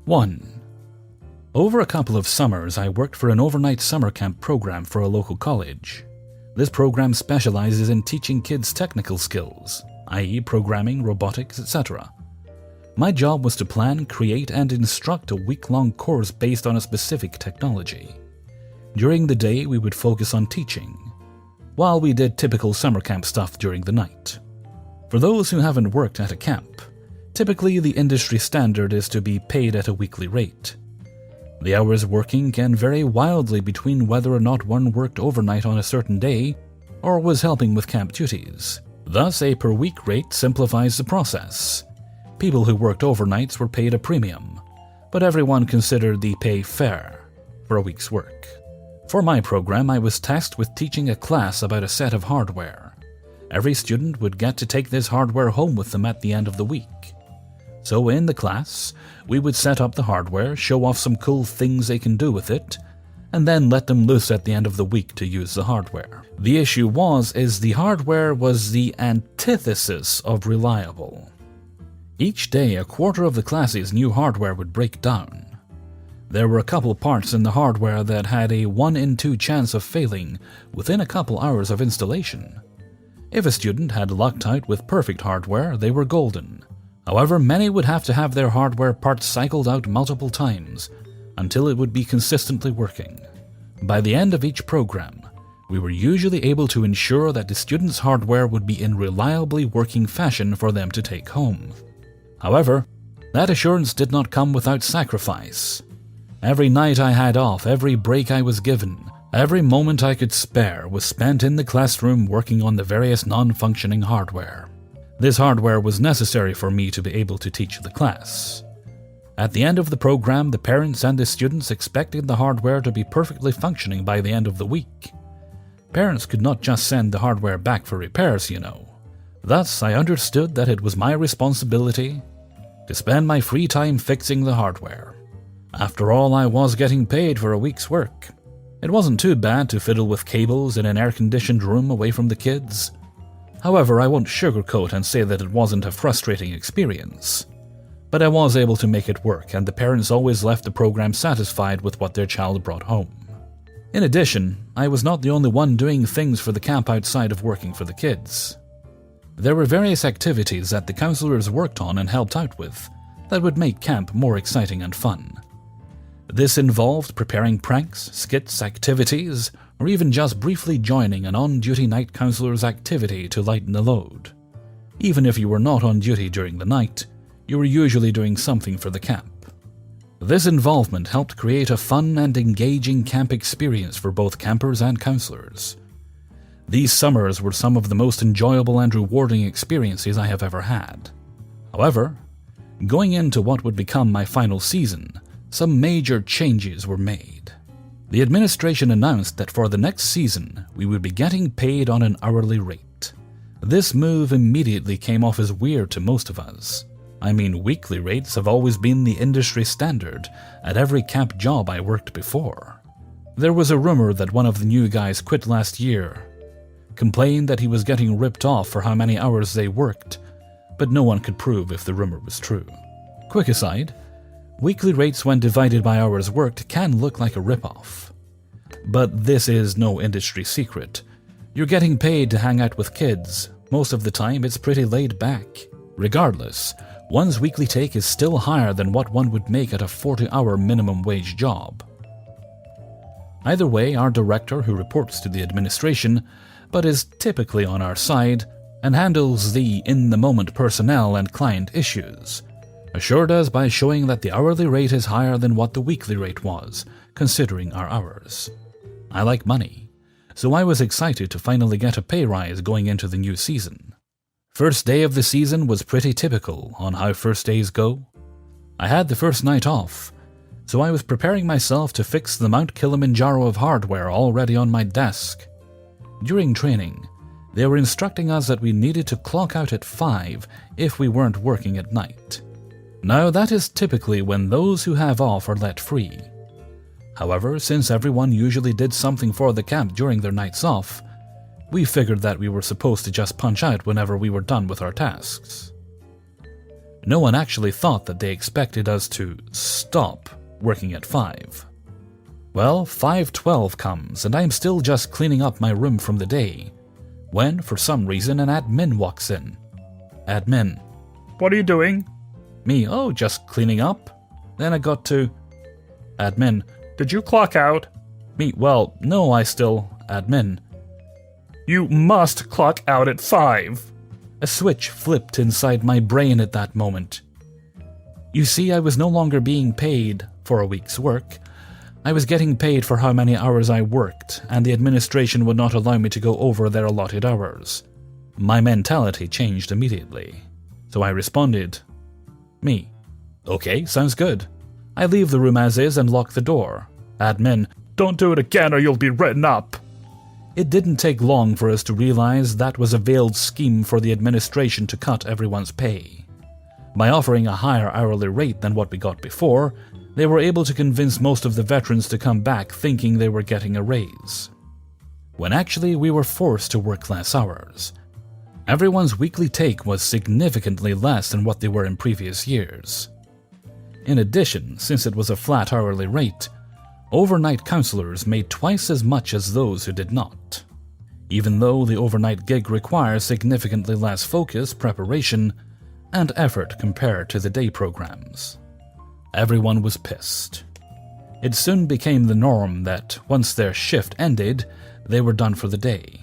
1. Over a couple of summers, I worked for an overnight summer camp program for a local college. This program specializes in teaching kids technical skills, i.e. programming, robotics, etc. My job was to plan, create, and instruct a week-long course based on a specific technology. During the day, we would focus on teaching, while we did typical summer camp stuff during the night. For those who haven't worked at a camp, typically the industry standard is to be paid at a weekly rate. The hours working can vary wildly between whether or not one worked overnight on a certain day or was helping with camp duties. Thus, a per-week rate simplifies the process. People who worked overnights were paid a premium, but everyone considered the pay fair for a week's work. For my program, I was tasked with teaching a class about a set of hardware. Every student would get to take this hardware home with them at the end of the week. So in the class, we would set up the hardware, show off some cool things they can do with it, and then let them loose at the end of the week to use the hardware. The issue is the hardware was the antithesis of reliable. Each day, a quarter of the class's new hardware would break down. There were a couple parts in the hardware that had a 1 in 2 chance of failing within a couple hours of installation. If a student had lucked out with perfect hardware, they were golden. However, many would have to have their hardware parts cycled out multiple times until it would be consistently working. By the end of each program, we were usually able to ensure that the students' hardware would be in reliably working fashion for them to take home. However, that assurance did not come without sacrifice. Every night I had off, every break I was given, every moment I could spare was spent in the classroom working on the various non-functioning hardware. This hardware was necessary for me to be able to teach the class. At the end of the program, the parents and the students expected the hardware to be perfectly functioning by the end of the week. Parents could not just send the hardware back for repairs, you know. Thus, I understood that it was my responsibility to spend my free time fixing the hardware. After all, I was getting paid for a week's work. It wasn't too bad to fiddle with cables in an air-conditioned room away from the kids. However, I won't sugarcoat and say that it wasn't a frustrating experience. But I was able to make it work, and the parents always left the program satisfied with what their child brought home. In addition, I was not the only one doing things for the camp outside of working for the kids. There were various activities that the counselors worked on and helped out with that would make camp more exciting and fun. This involved preparing pranks, skits, activities, or even just briefly joining an on-duty night counselor's activity to lighten the load. Even if you were not on duty during the night, you were usually doing something for the camp. This involvement helped create a fun and engaging camp experience for both campers and counselors. These summers were some of the most enjoyable and rewarding experiences I have ever had. However, going into what would become my final season, some major changes were made. The administration announced that for the next season, we would be getting paid on an hourly rate. This move immediately came off as weird to most of us. I mean, weekly rates have always been the industry standard at every camp job I worked before. There was a rumor that one of the new guys quit last year, complained that he was getting ripped off for how many hours they worked, but no one could prove if the rumor was true. Quick aside, weekly rates when divided by hours worked can look like a ripoff. But this is no industry secret. You're getting paid to hang out with kids. Most of the time it's pretty laid back. Regardless, one's weekly take is still higher than what one would make at a 40-hour minimum wage job. Either way, our director, who reports to the administration, but is typically on our side, and handles the in-the-moment personnel and client issues, assured us by showing that the hourly rate is higher than what the weekly rate was, considering our hours. I like money, so I was excited to finally get a pay rise going into the new season. First day of the season was pretty typical on how first days go. I had the first night off, so I was preparing myself to fix the Mount Kilimanjaro of hardware already on my desk. During training, they were instructing us that we needed to clock out at 5 if we weren't working at night. Now, that is typically when those who have off are let free. However, since everyone usually did something for the camp during their nights off, we figured that we were supposed to just punch out whenever we were done with our tasks. No one actually thought that they expected us to stop working at 5. Well, 5:12 comes, and I am still just cleaning up my room from the day, when, for some reason, an admin walks in. Admin: "What are you doing?" Me: "Oh, just cleaning up." Then I got to... Admin: "Did you clock out?" Me: "Well, no, I still..." Admin: "You must clock out at 5. A switch flipped inside my brain at that moment. You see, I was no longer being paid for a week's work. I was getting paid for how many hours I worked, and the administration would not allow me to go over their allotted hours. My mentality changed immediately. So I responded, me: "Okay, sounds good." I leave the room as is and lock the door. Admin: "Don't do it again or you'll be written up." It didn't take long for us to realize that was a veiled scheme for the administration to cut everyone's pay. By offering a higher hourly rate than what we got before, they were able to convince most of the veterans to come back thinking they were getting a raise, when actually we were forced to work less hours. Everyone's weekly take was significantly less than what they were in previous years. In addition, since it was a flat hourly rate, overnight counselors made twice as much as those who did not, even though the overnight gig requires significantly less focus, preparation, and effort compared to the day programs. Everyone was pissed. It soon became the norm that once their shift ended, they were done for the day.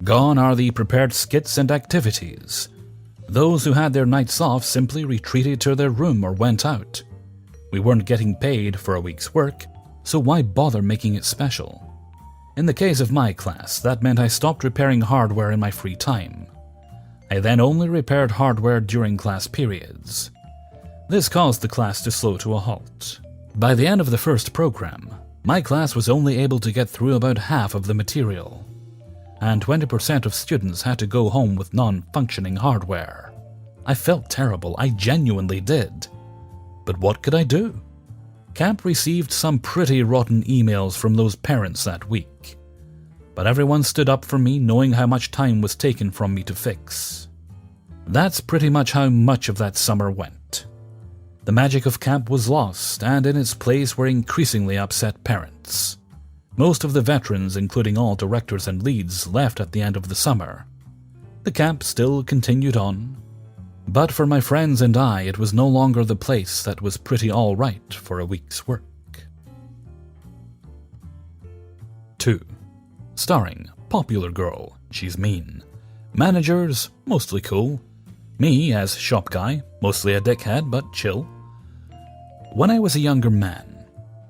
Gone are the prepared skits and activities. Those who had their nights off simply retreated to their room or went out. We weren't getting paid for a week's work, so why bother making it special? In the case of my class, that meant I stopped repairing hardware in my free time. I then only repaired hardware during class periods. This caused the class to slow to a halt. By the end of the first program, my class was only able to get through about half of the material, and 20% of students had to go home with non-functioning hardware. I felt terrible, I genuinely did. But what could I do? Camp received some pretty rotten emails from those parents that week, but everyone stood up for me knowing how much time was taken from me to fix. That's pretty much how much of that summer went. The magic of camp was lost, and in its place were increasingly upset parents. Most of the veterans, including all directors and leads, left at the end of the summer. The camp still continued on, but for my friends and I, it was no longer the place that was pretty all right for a week's work. 2. Starring popular girl, she's mean. Managers, mostly cool. Me as shop guy, mostly a dickhead, but chill. When I was a younger man,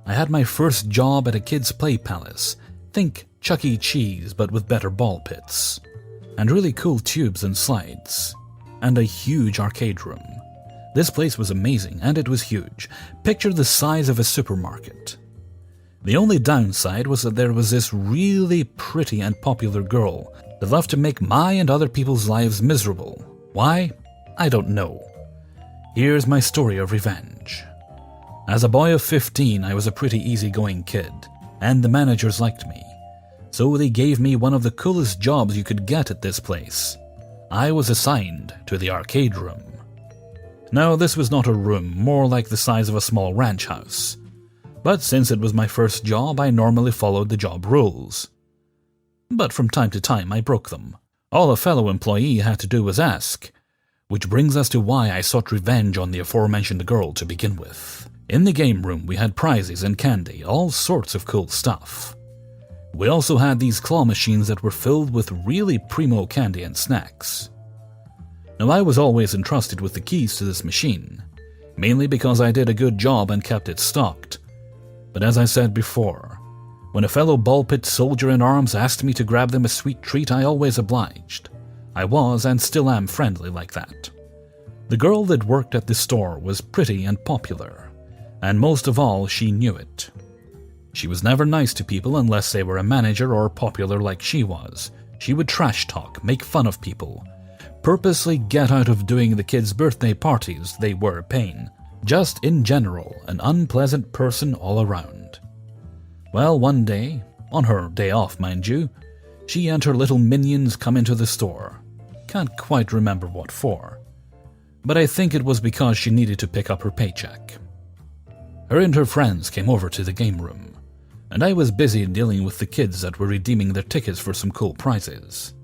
I had my first job at a kids' play palace. Think Chuck E. Cheese, but with better ball pits, and really cool tubes and slides, and a huge arcade room. This place was amazing, and it was huge. Picture the size of a supermarket. The only downside was that there was this really pretty and popular girl that loved to make my and other people's lives miserable. Why? I don't know. Here's my story of revenge. As a boy of 15, I was a pretty easygoing kid, and the managers liked me. So they gave me one of the coolest jobs you could get at this place. I was assigned to the arcade room. Now, this was not a room, more like the size of a small ranch house. But since it was my first job, I normally followed the job rules. But from time to time, I broke them. All a fellow employee had to do was ask, which brings us to why I sought revenge on the aforementioned girl to begin with. In the game room, we had prizes and candy, all sorts of cool stuff. We also had these claw machines that were filled with really primo candy and snacks. Now, I was always entrusted with the keys to this machine, mainly because I did a good job and kept it stocked. But as I said before, when a fellow ball pit soldier in arms asked me to grab them a sweet treat, I always obliged. I was and still am friendly like that. The girl that worked at the store was pretty and popular, and most of all, she knew it. She was never nice to people unless they were a manager or popular like she was. She would trash talk, make fun of people, purposely get out of doing the kids' birthday parties. They were a pain. Just in general, an unpleasant person all around. Well, one day, on her day off mind you, she and her little minions come into the store. Can't quite remember what for, but I think it was because she needed to pick up her paycheck. Her and her friends came over to the game room, and I was busy dealing with the kids that were redeeming their tickets for some cool prizes.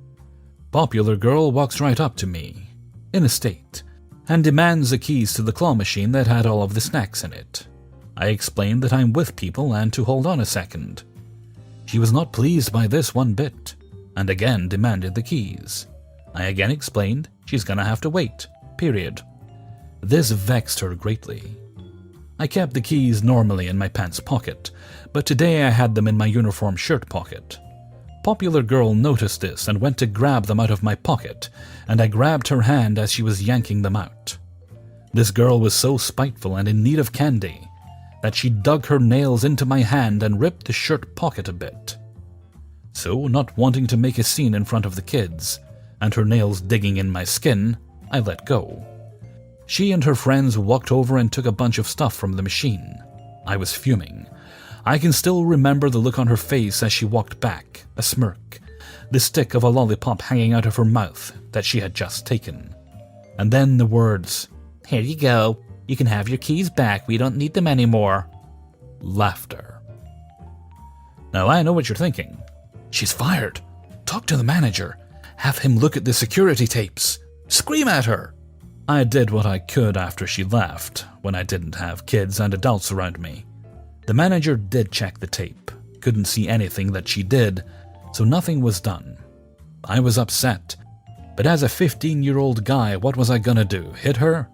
Popular Girl walks right up to me, in a state, and demands the keys to the claw machine that had all of the snacks in it. I explained that I'm with people and to hold on a second. She was not pleased by this one bit, and again demanded the keys. I again explained she's gonna have to wait, period. This vexed her greatly. I kept the keys normally in my pants pocket, but today I had them in my uniform shirt pocket. Popular Girl noticed this and went to grab them out of my pocket, and I grabbed her hand as she was yanking them out. This girl was so spiteful and in need of candy that she dug her nails into my hand and ripped the shirt pocket a bit. So, not wanting to make a scene in front of the kids, and her nails digging in my skin, I let go. She and her friends walked over and took a bunch of stuff from the machine. I was fuming. I can still remember the look on her face as she walked back, a smirk, the stick of a lollipop hanging out of her mouth that she had just taken. And then the words, "Here you go. You can have your keys back. We don't need them anymore." Laughter. Now I know what you're thinking. She's fired. Talk to the manager. Have him look at the security tapes. Scream at her. I did what I could after she left, when I didn't have kids and adults around me. The manager did check the tape, couldn't see anything that she did, so nothing was done. I was upset, but as a 15-year-old guy, what was I gonna do, hit her?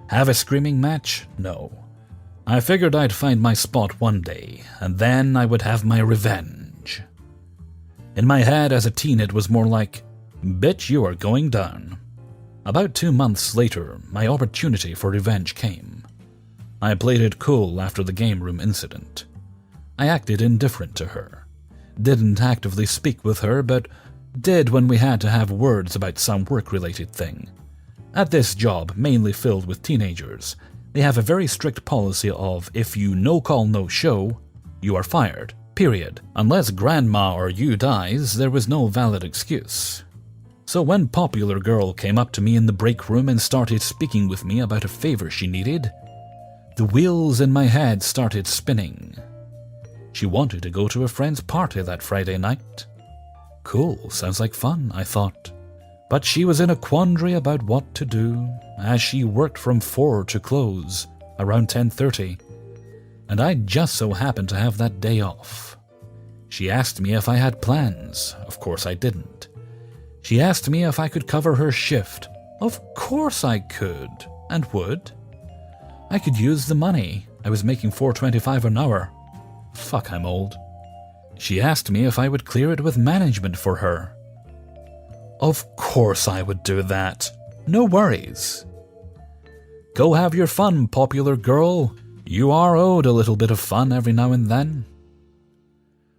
Have a screaming match? No. I figured I'd find my spot one day, and then I would have my revenge. In my head as a teen it was more like, "Bitch, you are going down." About 2 months later, my opportunity for revenge came. I played it cool after the game room incident. I acted indifferent to her. Didn't actively speak with her, but did when we had to have words about some work-related thing. At this job, mainly filled with teenagers, they have a very strict policy of if you no-call, no-show, you are fired, period. Unless grandma or you dies, there was no valid excuse. So when Popular Girl came up to me in the break room and started speaking with me about a favor she needed, the wheels in my head started spinning. She wanted to go to a friend's party that Friday night. Cool, sounds like fun, I thought. But she was in a quandary about what to do, as she worked from 4 to close, around 10:30, and I just so happened to have that day off. She asked me if I had plans. Of course I didn't. She asked me if I could cover her shift. Of course I could, and would. I could use the money. I was making $4.25 an hour. Fuck, I'm old. She asked me if I would clear it with management for her. Of course I would do that. No worries. Go have your fun, Popular Girl. You are owed a little bit of fun every now and then.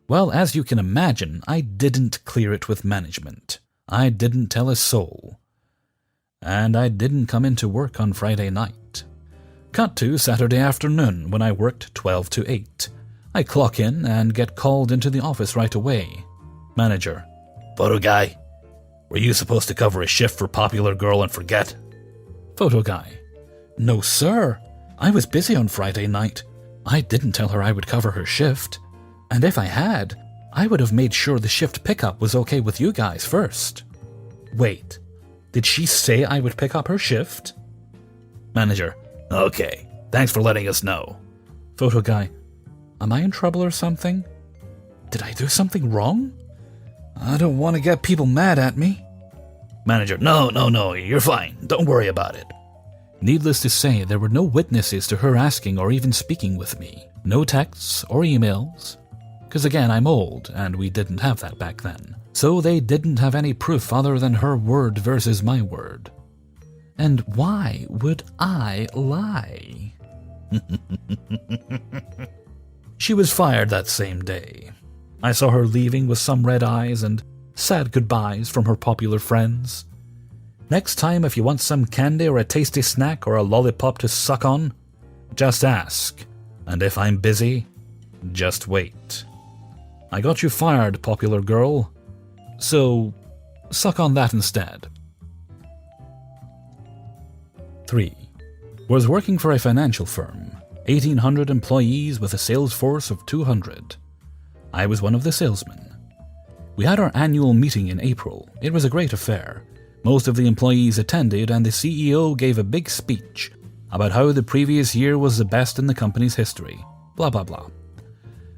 Well, as you can imagine, I didn't clear it with management. I didn't tell a soul. And I didn't come into work on Friday night. Cut to Saturday afternoon when I worked 12 to 8. I clock in and get called into the office right away. Manager: "Photo guy, were you supposed to cover a shift for Popular Girl and forget?" Photo guy: "No, sir. I was busy on Friday night. I didn't tell her I would cover her shift. And if I had, I would have made sure the shift pickup was okay with you guys first." Wait, did she say I would pick up her shift? Manager: "Okay, thanks for letting us know." Photo guy: "Am I in trouble or something? Did I do something wrong? I don't want to get people mad at me." Manager: No, you're fine. Don't worry about it." Needless to say, there were no witnesses to her asking or even speaking with me. No texts or emails. Because again, I'm old, and we didn't have that back then. So they didn't have any proof other than her word versus my word. And why would I lie? She was fired that same day. I saw her leaving with some red eyes and sad goodbyes from her popular friends. Next time, if you want some candy or a tasty snack or a lollipop to suck on, just ask. And if I'm busy, just wait. I got you fired, Popular Girl. So, suck on that instead. 3. Was working for a financial firm. 1,800 employees with a sales force of 200. I was one of the salesmen. We had our annual meeting in April. It was a great affair. Most of the employees attended, and the CEO gave a big speech about how the previous year was the best in the company's history. Blah blah blah.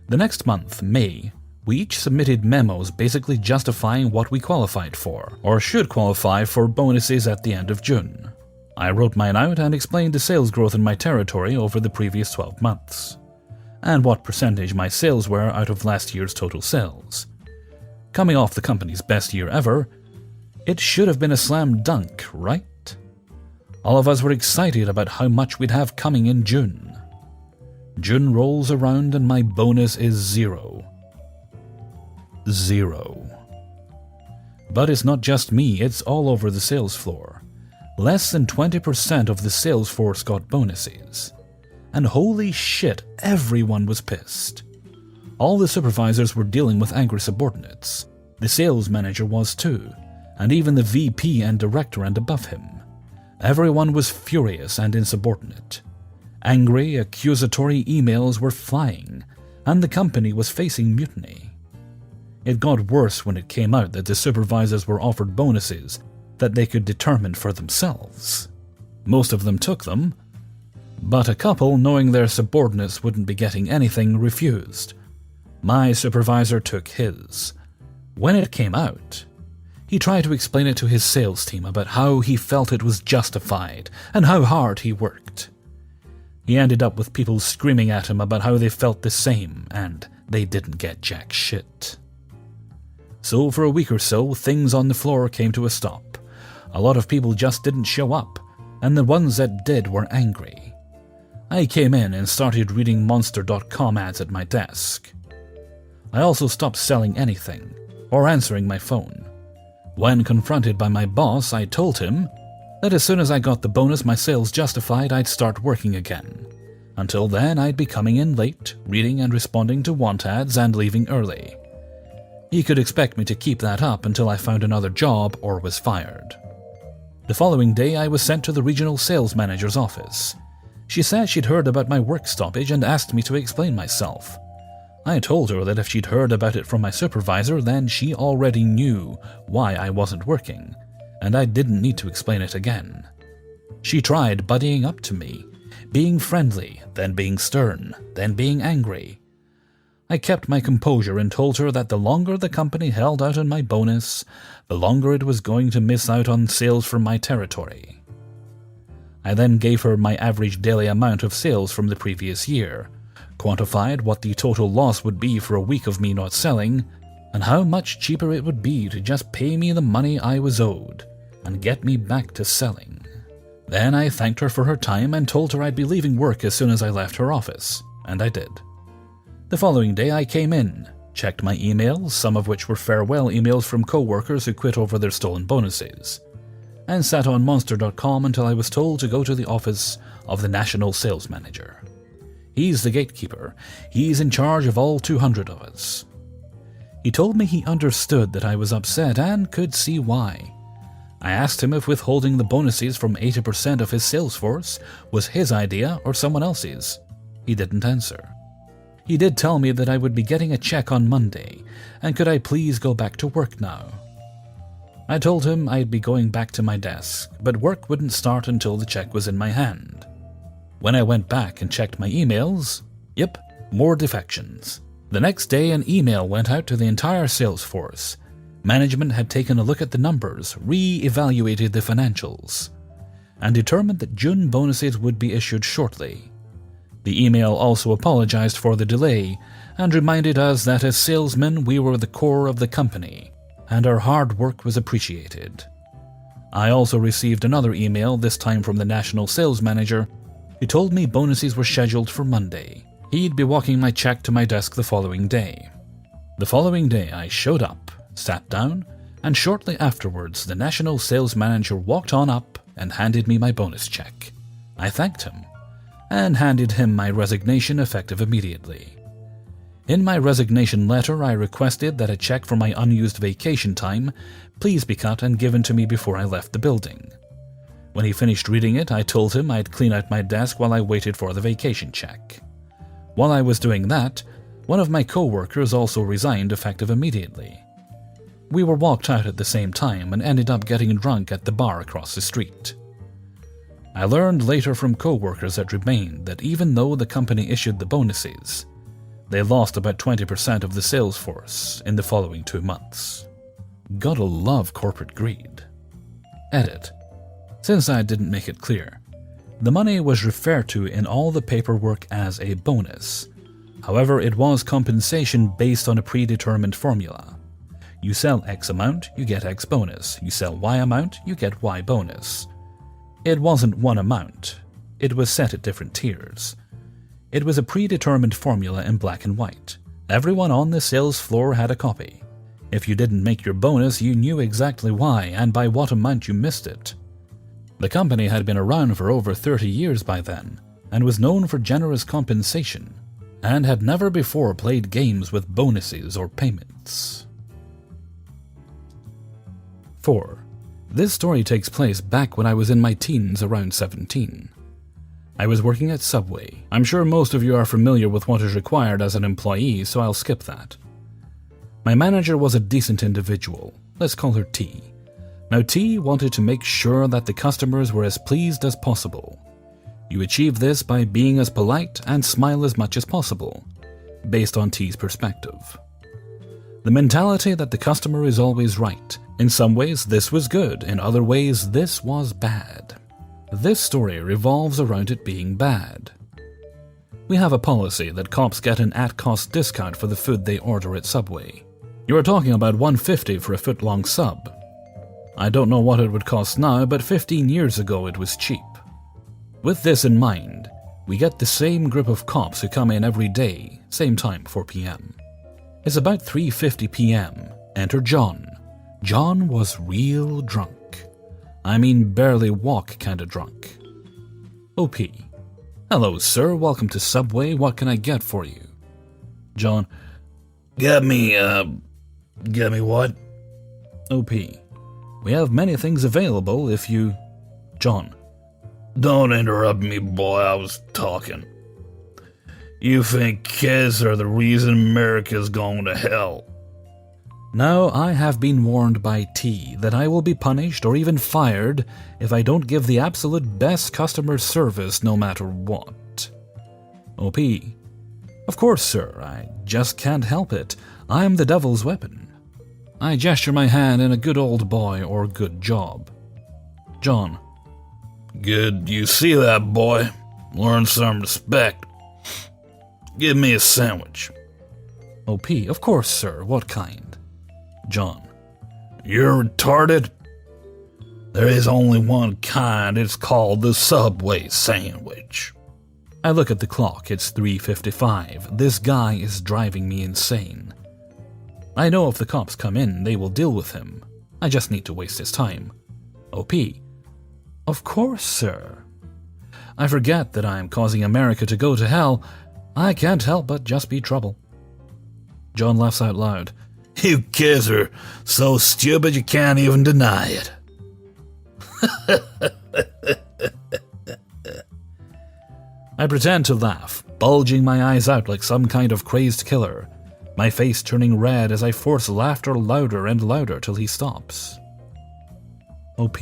The next month, May, we each submitted memos basically justifying what we qualified for, or should qualify for, bonuses at the end of June. I wrote mine out and explained the sales growth in my territory over the previous 12 months, and what percentage my sales were out of last year's total sales. Coming off the company's best year ever, it should have been a slam dunk, right? All of us were excited about how much we'd have coming in June. June rolls around and my bonus is 0. 0. But it's not just me, it's all over the sales floor. Less than 20% of the sales force got bonuses. And holy shit, everyone was pissed. All the supervisors were dealing with angry subordinates. The sales manager was too, and even the VP and director and above him. Everyone was furious and insubordinate. Angry, accusatory emails were flying, and the company was facing mutiny. It got worse when it came out that the supervisors were offered bonuses that they could determine for themselves. Most of them took them, but a couple, knowing their subordinates wouldn't be getting anything, refused. My supervisor took his. When it came out, he tried to explain it to his sales team about how he felt it was justified and how hard he worked. He ended up with people screaming at him about how they felt the same and they didn't get jack shit. So for a week or so, things on the floor came to a stop. A lot of people just didn't show up, and the ones that did were angry. I came in and started reading Monster.com ads at my desk. I also stopped selling anything or answering my phone. When confronted by my boss, I told him that as soon as I got the bonus my sales justified, I'd start working again. Until then, I'd be coming in late, reading and responding to want ads, and leaving early. He could expect me to keep that up until I found another job or was fired. The following day, I was sent to the regional sales manager's office. She said she'd heard about my work stoppage and asked me to explain myself. I told her that if she'd heard about it from my supervisor, then she already knew why I wasn't working, and I didn't need to explain it again. She tried buddying up to me, being friendly, then being stern, then being angry. I kept my composure and told her that the longer the company held out on my bonus, the longer it was going to miss out on sales from my territory. I then gave her my average daily amount of sales from the previous year, quantified what the total loss would be for a week of me not selling, and how much cheaper it would be to just pay me the money I was owed and get me back to selling. Then I thanked her for her time and told her I'd be leaving work as soon as I left her office, and I did. The following day I came in, checked my emails, some of which were farewell emails from co-workers who quit over their stolen bonuses, and sat on Monster.com until I was told to go to the office of the National Sales Manager. He's the gatekeeper. He's in charge of all 200 of us. He told me he understood that I was upset and could see why. I asked him if withholding the bonuses from 80% of his sales force was his idea or someone else's. He didn't answer. He did tell me that I would be getting a check on Monday, and could I please go back to work now. I told him I'd be going back to my desk, but work wouldn't start until the check was in my hand. When I went back and checked my emails, yep, more defections. The next day an email went out to the entire sales force. Management had taken a look at the numbers, re-evaluated the financials, and determined that June bonuses would be issued shortly. The email also apologized for the delay and reminded us that as salesmen we were the core of the company and our hard work was appreciated. I also received another email, this time from the National Sales Manager, who told me bonuses were scheduled for Monday. He'd be walking my check to my desk the following day. The following day I showed up, sat down, and shortly afterwards the National Sales Manager walked on up and handed me my bonus check. I thanked him and handed him my resignation effective immediately. In my resignation letter, I requested that a check for my unused vacation time please be cut and given to me before I left the building. When he finished reading it, I told him I'd clean out my desk while I waited for the vacation check. While I was doing that, one of my co-workers also resigned effective immediately. We were walked out at the same time and ended up getting drunk at the bar across the street. I learned later from co-workers that remained that even though the company issued the bonuses, they lost about 20% of the sales force in the following 2 months. Gotta love corporate greed. Edit. Since I didn't make it clear, the money was referred to in all the paperwork as a bonus. However, it was compensation based on a predetermined formula. You sell X amount, you get X bonus. You sell Y amount, you get Y bonus. It wasn't one amount. It was set at different tiers. It was a predetermined formula in black and white. Everyone on the sales floor had a copy. If you didn't make your bonus, you knew exactly why and by what amount you missed it. The company had been around for over 30 years by then, and was known for generous compensation, and had never before played games with bonuses or payments. 4. This story takes place back when I was in my teens, around 17. I was working at Subway. I'm sure most of you are familiar with what is required as an employee, so I'll skip that. My manager was a decent individual. Let's call her T. Now, T wanted to make sure that the customers were as pleased as possible. You achieve this by being as polite and smile as much as possible, based on T's perspective. The mentality that the customer is always right. In some ways, this was good. In other ways, this was bad. This story revolves around it being bad. We have a policy that cops get an at-cost discount for the food they order at Subway. You are talking about $1.50 for a foot-long sub. I don't know what it would cost now, but 15 years ago it was cheap. With this in mind, we get the same group of cops who come in every day, same time, 4 p.m. It's about 3:50 p.m. Enter John. John was real drunk. I mean barely walk kinda drunk. OP. Hello, sir. Welcome to Subway. What can I get for you? John. Get me what? OP. We have many things available if you... John. Don't interrupt me, boy. I was talking. You think kids are the reason America's going to hell? Now, I have been warned by T that I will be punished or even fired if I don't give the absolute best customer service no matter what. OP. Of course, sir. I just can't help it. I'm the devil's weapon. I gesture my hand in a good old boy or good job. John. Good. You see that, boy? Learn some respect. Give me a sandwich. OP. Of course, sir. What kind? John. You're retarded? There is only one kind. It's called the Subway sandwich. I look at the clock. It's 3:55. This guy is driving me insane. I know if the cops come in, they will deal with him. I just need to waste his time. OP. Of course, sir. I forget that I am causing America to go to hell. I can't help but just be trouble. John laughs out loud. You kids are so stupid you can't even deny it. I pretend to laugh, bulging my eyes out like some kind of crazed killer, my face turning red as I force laughter louder and louder till he stops. OP,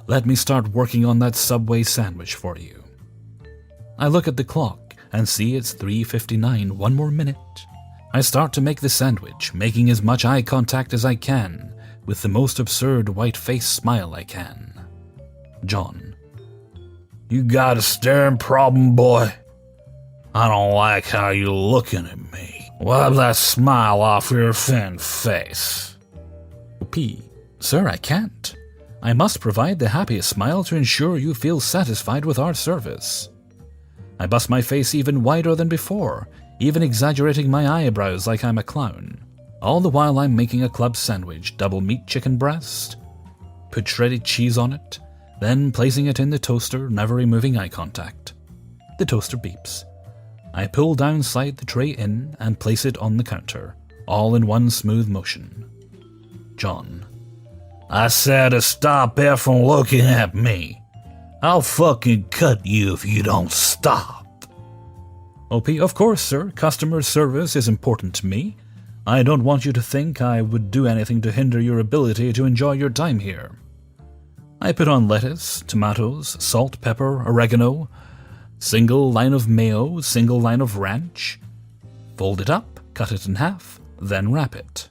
let me start working on that Subway sandwich for you. I look at the clock and see it's 3:59, one more minute. I start to make the sandwich, making as much eye contact as I can, with the most absurd white-faced smile I can. John. You got a staring problem, boy? I don't like how you're looking at me. Wipe that smile off your thin face. P. Sir, I can't. I must provide the happiest smile to ensure you feel satisfied with our service. I bust my face even wider than before, even exaggerating my eyebrows like I'm a clown. All the while I'm making a club sandwich, double meat chicken breast, put shredded cheese on it, then placing it in the toaster, never removing eye contact. The toaster beeps. I pull down slide the tray in and place it on the counter, all in one smooth motion. John. I said to stop effing looking at me. I'll fucking cut you if you don't stop. OP, of course, sir. Customer service is important to me. I don't want you to think I would do anything to hinder your ability to enjoy your time here. I put on lettuce, tomatoes, salt, pepper, oregano, single line of mayo, single line of ranch. Fold it up, cut it in half, then wrap it.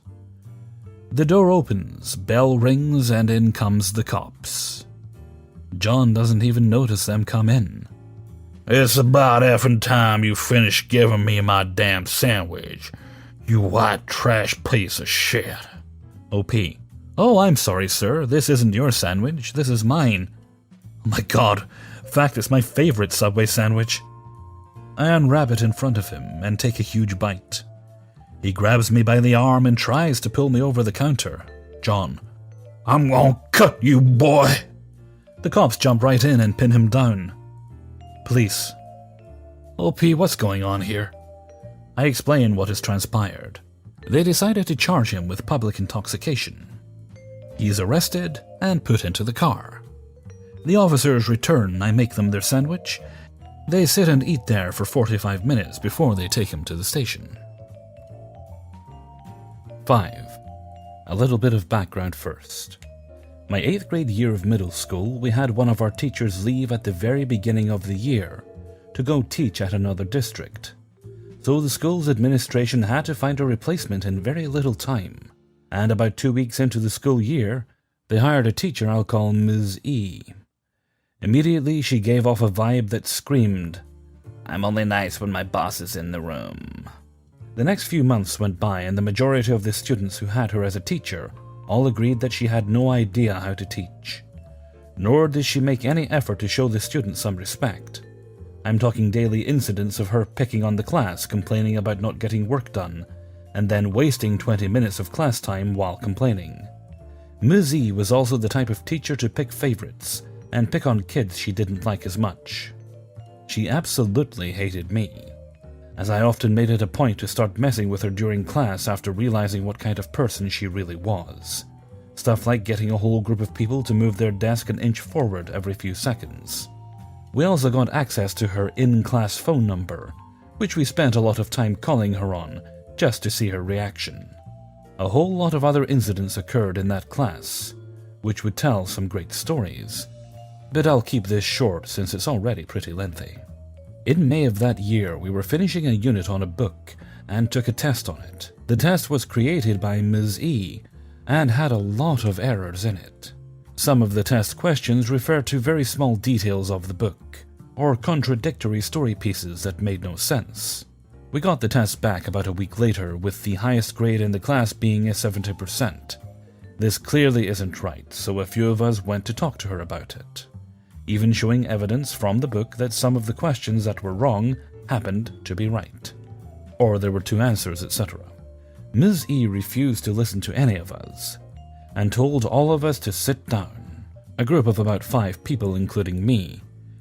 The door opens, bell rings, and in comes the cops. John doesn't even notice them come in. It's about effing time you finish giving me my damn sandwich, you white trash piece of shit. OP. Oh, I'm sorry, sir. This isn't your sandwich. This is mine. Oh my god. In fact, it's my favorite Subway sandwich. I unwrap it in front of him and take a huge bite. He grabs me by the arm and tries to pull me over the counter. John. I'm gonna cut you, boy. The cops jump right in and pin him down. Police. OP, what's going on here? I explain what has transpired. They decided to charge him with public intoxication. He's arrested and put into the car. The officers return. I make them their sandwich. They sit and eat there for 45 minutes before they take him to the station. 5. A little bit of background first. My 8th grade year of middle school, we had one of our teachers leave at the very beginning of the year to go teach at another district. So the school's administration had to find a replacement in very little time. And about 2 weeks into the school year, they hired a teacher I'll call Ms. E. Immediately, she gave off a vibe that screamed, "I'm only nice when my boss is in the room." The next few months went by, and the majority of the students who had her as a teacher all agreed that she had no idea how to teach. Nor did she make any effort to show the students some respect. I'm talking daily incidents of her picking on the class, complaining about not getting work done, and then wasting 20 minutes of class time while complaining. Ms. E was also the type of teacher to pick favorites and pick on kids she didn't like as much. She absolutely hated me, as I often made it a point to start messing with her during class after realizing what kind of person she really was. Stuff like getting a whole group of people to move their desk an inch forward every few seconds. We also got access to her in-class phone number, which we spent a lot of time calling her on, just to see her reaction. A whole lot of other incidents occurred in that class, which would tell some great stories, but I'll keep this short since it's already pretty lengthy. In May of that year, we were finishing a unit on a book and took a test on it. The test was created by Ms. E and had a lot of errors in it. Some of the test questions referred to very small details of the book, or contradictory story pieces that made no sense. We got the test back about a week later, with the highest grade in the class being a 70%. This clearly isn't right, so a few of us went to talk to her about it, even showing evidence from the book that some of the questions that were wrong happened to be right, or there were two answers, etc. Ms. E refused to listen to any of us, and told all of us to sit down. A group of about 5 people, including me.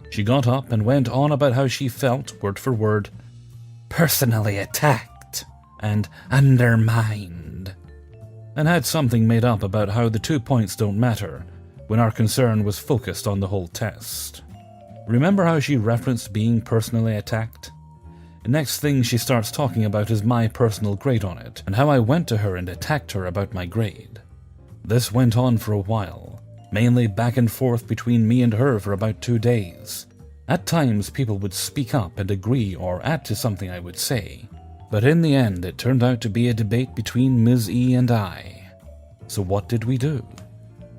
She got up and went on about how she felt, word for word, personally attacked and undermined, and had something made up about how the 2 points don't matter when our concern was focused on the whole test. Remember how she referenced being personally attacked? The next thing she starts talking about is my personal grade on it, and how I went to her and attacked her about my grade. This went on for a while, mainly back and forth between me and her for about 2 days. At times, people would speak up and agree or add to something I would say, but in the end it turned out to be a debate between Ms. E and I. So what did we do?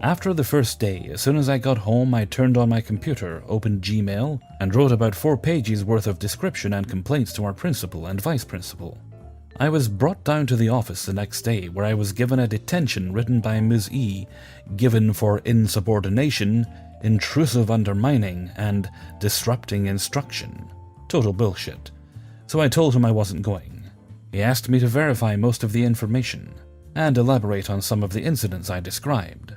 After the first day, as soon as I got home, I turned on my computer, opened Gmail, and wrote about 4 pages worth of description and complaints to our principal and vice principal. I was brought down to the office the next day, where I was given a detention written by Ms. E, given for insubordination, intrusive undermining, and disrupting instruction. Total bullshit. So I told him I wasn't going. He asked me to verify most of the information, and elaborate on some of the incidents I described.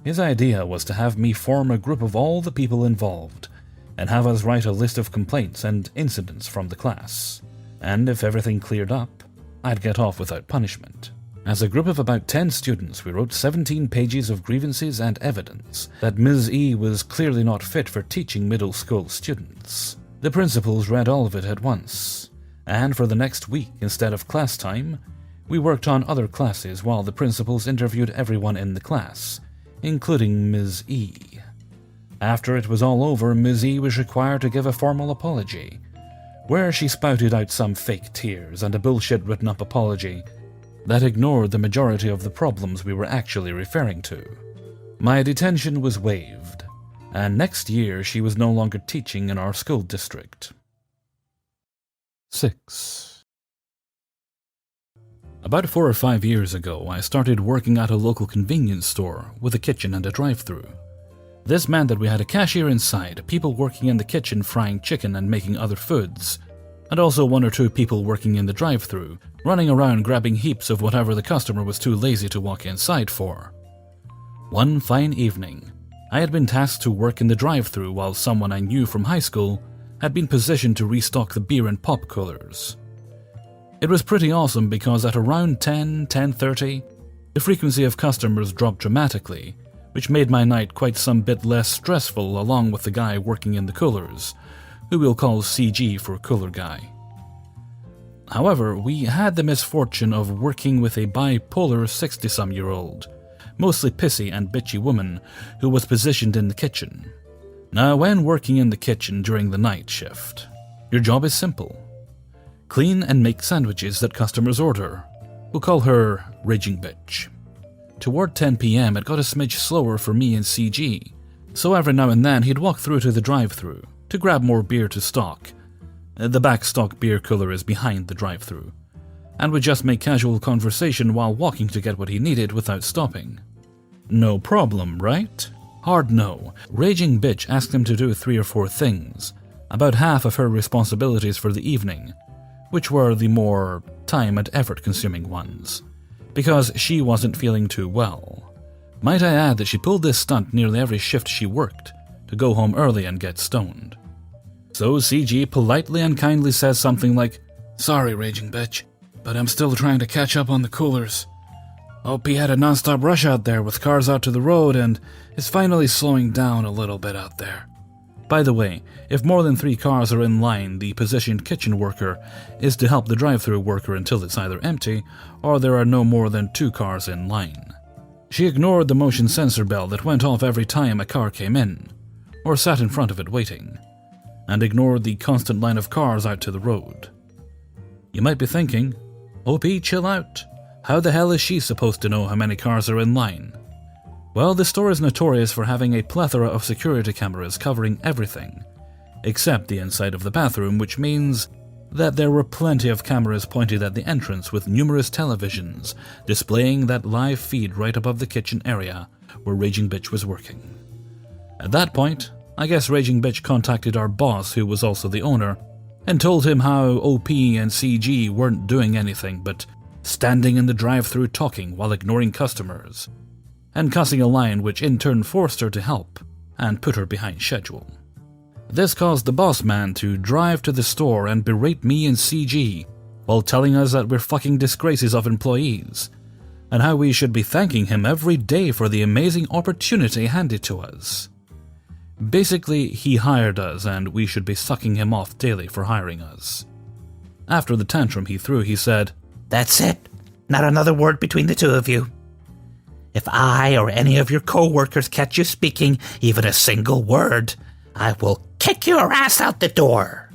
His idea was to have me form a group of all the people involved, and have us write a list of complaints and incidents from the class. And if everything cleared up, I'd get off without punishment. As a group of about 10 students, we wrote 17 pages of grievances and evidence that Ms. E was clearly not fit for teaching middle school students. The principals read all of it at once, and for the next week, instead of class time, we worked on other classes while the principals interviewed everyone in the class, including Ms. E. After it was all over, Ms. E was required to give a formal apology, where she spouted out some fake tears and a bullshit written-up apology that ignored the majority of the problems we were actually referring to. My detention was waived, and next year she was no longer teaching in our school district. 6. About 4 or 5 years ago, I started working at a local convenience store with a kitchen and a drive-thru. This meant that we had a cashier inside, people working in the kitchen frying chicken and making other foods, and also 1 or 2 people working in the drive-thru, running around grabbing heaps of whatever the customer was too lazy to walk inside for. One fine evening, I had been tasked to work in the drive-thru while someone I knew from high school had been positioned to restock the beer and pop coolers. It was pretty awesome because at around 10:30, the frequency of customers dropped dramatically, which made my night quite some bit less stressful along with the guy working in the coolers, who we'll call CG for Cooler Guy. However, we had the misfortune of working with a bipolar 60-some-year-old, mostly pissy and bitchy woman who was positioned in the kitchen. Now, when working in the kitchen during the night shift, your job is simple. Clean and make sandwiches that customers order. We'll call her Raging Bitch. Toward 10 p.m. it got a smidge slower for me and CG, so every now and then he'd walk through to the drive-thru to grab more beer to stock. The back stock beer cooler is behind the drive-thru, and would just make casual conversation while walking to get what he needed without stopping. No problem, right? Hard no. Raging Bitch asked him to do 3 or 4 things, about half of her responsibilities for the evening, which were the more time and effort-consuming ones, because she wasn't feeling too well. Might I add that she pulled this stunt nearly every shift she worked, to go home early and get stoned. So CG politely and kindly says something like, "Sorry, Raging Bitch, but I'm still trying to catch up on the coolers. OP had a non-stop rush out there with cars out to the road and is finally slowing down a little bit out there." By the way, if more than 3 cars are in line, the positioned kitchen worker is to help the drive-thru worker until it's either empty or there are no more than 2 cars in line. She ignored the motion sensor bell that went off every time a car came in, or sat in front of it waiting, and ignored the constant line of cars out to the road. You might be thinking, OP, chill out. How the hell is she supposed to know how many cars are in line? Well, the store is notorious for having a plethora of security cameras covering everything, except the inside of the bathroom, which means that there were plenty of cameras pointed at the entrance with numerous televisions displaying that live feed right above the kitchen area where Raging Bitch was working. At that point, I guess Raging Bitch contacted our boss, who was also the owner, and told him how OP and CG weren't doing anything but standing in the drive-thru talking while ignoring customers, and cussing a line which in turn forced her to help and put her behind schedule. This caused the boss man to drive to the store and berate me and CG while telling us that we're fucking disgraces of employees, and how we should be thanking him every day for the amazing opportunity handed to us. Basically, he hired us and we should be sucking him off daily for hiring us. After the tantrum he threw, he said, "That's it. Not another word between the 2 of you. If I or any of your co-workers catch you speaking even a single word, I will kick your ass out the door."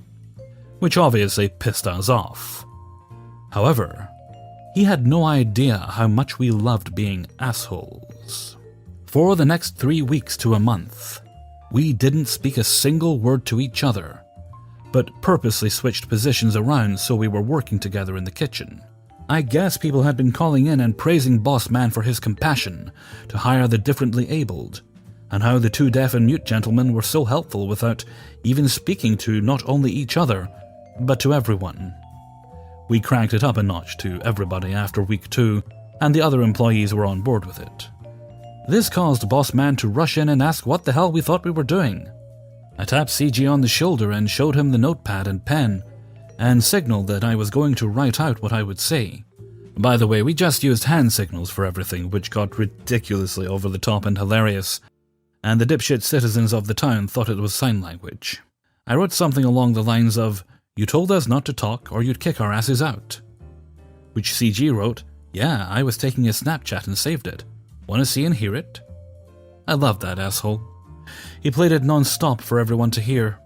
Which obviously pissed us off. However, he had no idea how much we loved being assholes. For the next 3 weeks to a month, we didn't speak a single word to each other, but purposely switched positions around so we were working together in the kitchen. I guess people had been calling in and praising Boss Man for his compassion to hire the differently abled, and how the 2 deaf and mute gentlemen were so helpful without even speaking to not only each other, but to everyone. We cranked it up a notch to everybody after week 2, and the other employees were on board with it. This caused Boss Man to rush in and ask what the hell we thought we were doing. I tapped CG on the shoulder and showed him the notepad and pen, and signaled that I was going to write out what I would say, By the way, we just used hand signals for everything, which got ridiculously over the top and hilarious, and the dipshit citizens of the town thought it was sign language. I wrote something along the lines of, "You told us not to talk or you'd kick our asses out." Which CG wrote, "Yeah, I was taking a Snapchat and saved it. Want to see and hear it?" I loved that asshole. He played it non-stop for everyone to hear.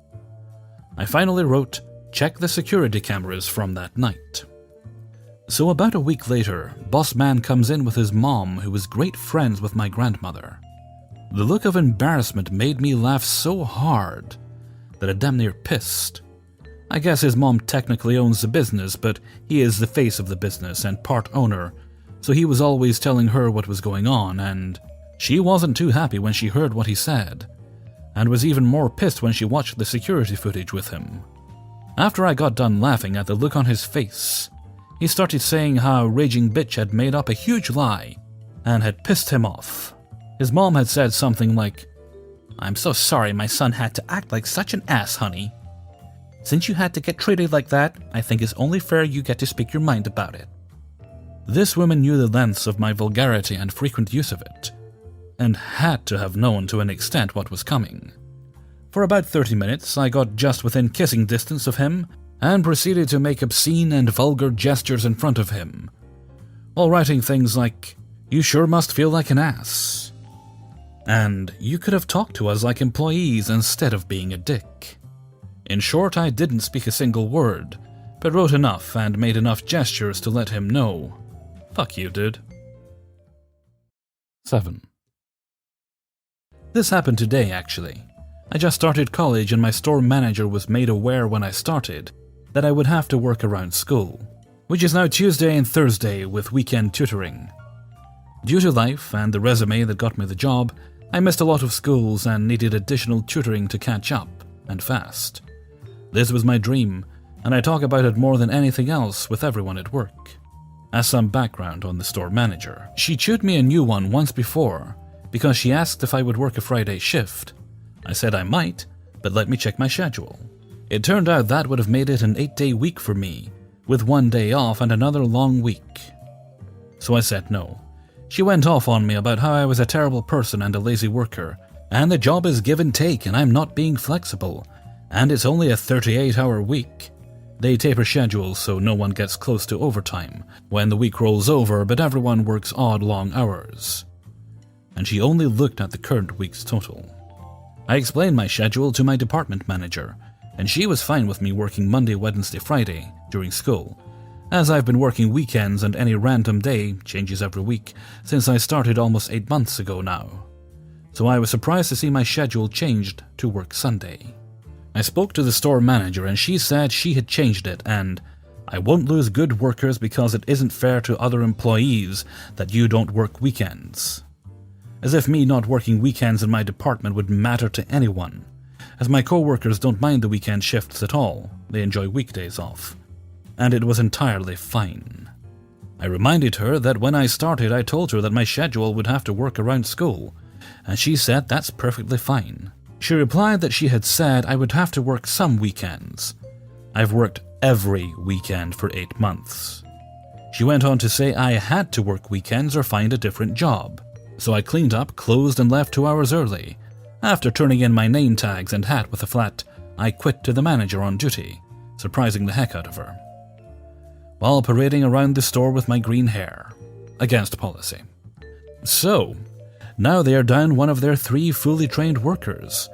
I finally wrote, "Check the security cameras from that night." So about a week later, Boss Man comes in with his mom, who was great friends with my grandmother. The look of embarrassment made me laugh so hard that I damn near pissed. I guess his mom technically owns the business, but he is the face of the business and part owner, so he was always telling her what was going on, and she wasn't too happy when she heard what he said, and was even more pissed when she watched the security footage with him. After I got done laughing at the look on his face, he started saying how Raging Bitch had made up a huge lie and had pissed him off. His mom had said something like, "I'm so sorry my son had to act like such an ass, honey. Since you had to get treated like that, I think it's only fair you get to speak your mind about it." This woman knew the lengths of my vulgarity and frequent use of it, and had to have known to an extent what was coming. For about 30 minutes, I got just within kissing distance of him and proceeded to make obscene and vulgar gestures in front of him, while writing things like, "You sure must feel like an ass," and "You could have talked to us like employees instead of being a dick." In short, I didn't speak a single word, but wrote enough and made enough gestures to let him know, "Fuck you, dude." 7. This happened today, actually. I just started college and my store manager was made aware when I started that I would have to work around school, which is now Tuesday and Thursday with weekend tutoring. Due to life and the resume that got me the job, I missed a lot of schools and needed additional tutoring to catch up, and fast. This was my dream, and I talk about it more than anything else with everyone at work. As some background on the store manager, she chewed me a new one once before because she asked if I would work a Friday shift. I said I might, but let me check my schedule. It turned out that would have made it an 8-day week for me, with 1 day off and another long week. So I said no. She went off on me about how I was a terrible person and a lazy worker, and the job is give and take and I'm not being flexible, and it's only a 38-hour week. They taper schedules so no one gets close to overtime when the week rolls over, but everyone works odd long hours. And she only looked at the current week's total. I explained my schedule to my department manager, and she was fine with me working Monday, Wednesday, Friday during school, as I've been working weekends and any random day changes every week since I started almost 8 months ago now. So I was surprised to see my schedule changed to work Sunday. I spoke to the store manager and she said she had changed it and I won't lose good workers because it isn't fair to other employees that you don't work weekends. As if me not working weekends in my department would matter to anyone, as my co-workers don't mind the weekend shifts at all, they enjoy weekdays off, and it was entirely fine. I reminded her that when I started I told her that my schedule would have to work around school, and she said that's perfectly fine. She replied that she had said I would have to work some weekends. I've worked every weekend for 8 months. She went on to say I had to work weekends or find a different job. So I cleaned up, closed and left 2 hours early. After turning in my name tags and hat with a flat, I quit to the manager on duty, surprising the heck out of her, while parading around the store with my green hair, against policy. So, now they are down one of their 3 fully trained workers.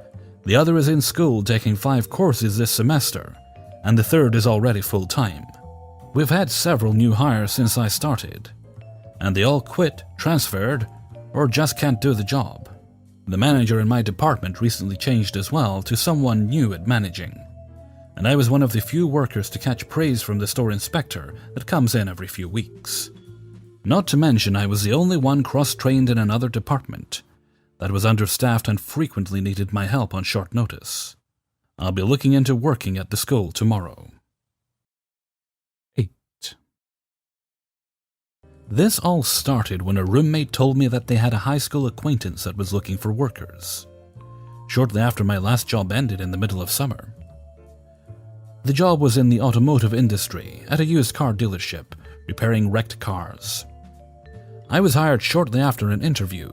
The other is in school taking 5 courses this semester, and the third is already full-time. We've had several new hires since I started, and they all quit, transferred, or just can't do the job. The manager in my department recently changed as well to someone new at managing, and I was one of the few workers to catch praise from the store inspector that comes in every few weeks. Not to mention I was the only one cross-trained in another department that was understaffed and frequently needed my help on short notice. I'll be looking into working at the school tomorrow. 8. This all started when a roommate told me that they had a high school acquaintance that was looking for workers, shortly after my last job ended in the middle of summer. The job was in the automotive industry at a used car dealership, repairing wrecked cars. I was hired shortly after an interview.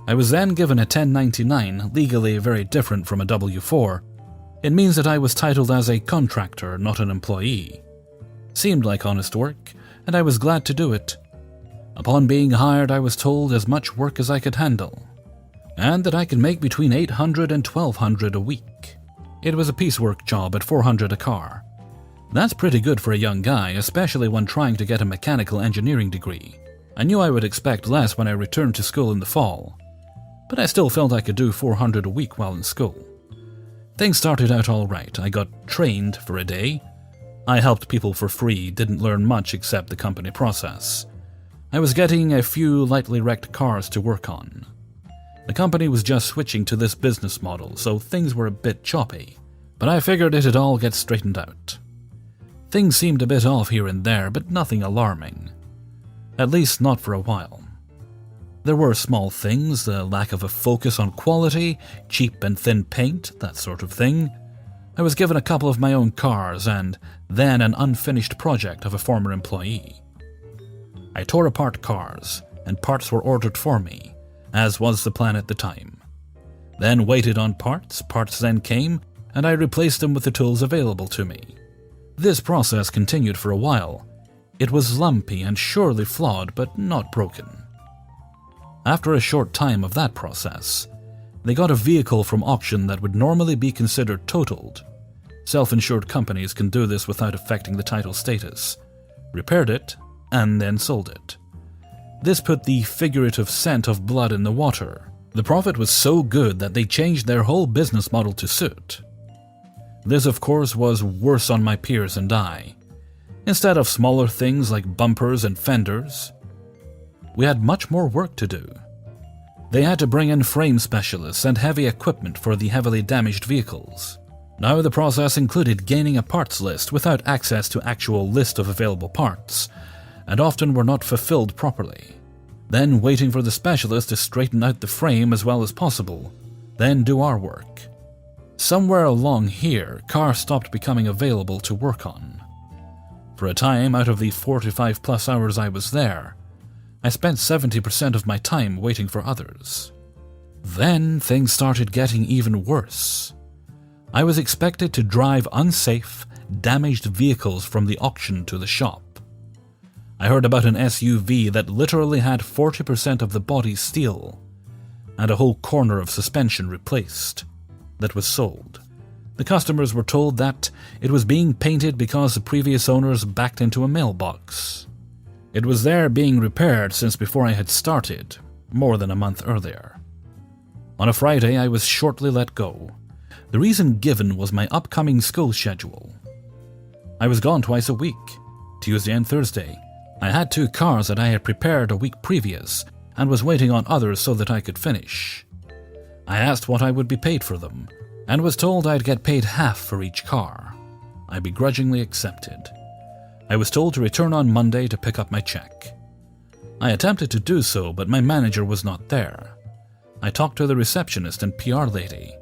I was then given a 1099, legally very different from a W-4. It means that I was titled as a contractor, not an employee. Seemed like honest work, and I was glad to do it. Upon being hired, I was told as much work as I could handle, and that I could make between $800 and $1,200 a week. It was a piecework job at $400 a car. That's pretty good for a young guy, especially when trying to get a mechanical engineering degree. I knew I would expect less when I returned to school in the fall, but I still felt I could do $400 a week while in school. Things started out all right. I got trained for a day. I helped people for free, didn't learn much except the company process. I was getting a few lightly wrecked cars to work on. The company was just switching to this business model, so things were a bit choppy, but I figured it'd all get straightened out. Things seemed a bit off here and there, but nothing alarming. At least not for a while. There were small things, the lack of a focus on quality, cheap and thin paint, that sort of thing. I was given a couple of my own cars and then an unfinished project of a former employee. I tore apart cars, and parts were ordered for me, as was the plan at the time. Then waited on parts then came, and I replaced them with the tools available to me. This process continued for a while. It was lumpy and surely flawed, but not broken. After a short time of that process, they got a vehicle from auction that would normally be considered totaled. Self-insured companies can do this without affecting the title status. Repaired it, and then sold it. This put the figurative scent of blood in the water. The profit was so good that they changed their whole business model to suit. This, of course, was worse on my peers and I. Instead of smaller things like bumpers and fenders, we had much more work to do. They had to bring in frame specialists and heavy equipment for the heavily damaged vehicles. Now the process included gaining a parts list without access to actual list of available parts, and often were not fulfilled properly. Then waiting for the specialist to straighten out the frame as well as possible, then do our work. Somewhere along here, cars stopped becoming available to work on. For a time, out of the 45 plus hours I was there, I spent 70% of my time waiting for others. Then things started getting even worse. I was expected to drive unsafe, damaged vehicles from the auction to the shop. I heard about an SUV that literally had 40% of the body steel and a whole corner of suspension replaced. That was sold. The customers were told that it was being painted because the previous owners backed into a mailbox. It was there being repaired since before I had started, more than a month earlier. On a Friday, I was shortly let go. The reason given was my upcoming school schedule. I was gone twice a week, Tuesday and Thursday. I had 2 cars that I had prepared a week previous and was waiting on others so that I could finish. I asked what I would be paid for them, and was told I'd get paid half for each car. I begrudgingly accepted. I was told to return on Monday to pick up my check. I attempted to do so, but my manager was not there. I talked to the receptionist and PR lady,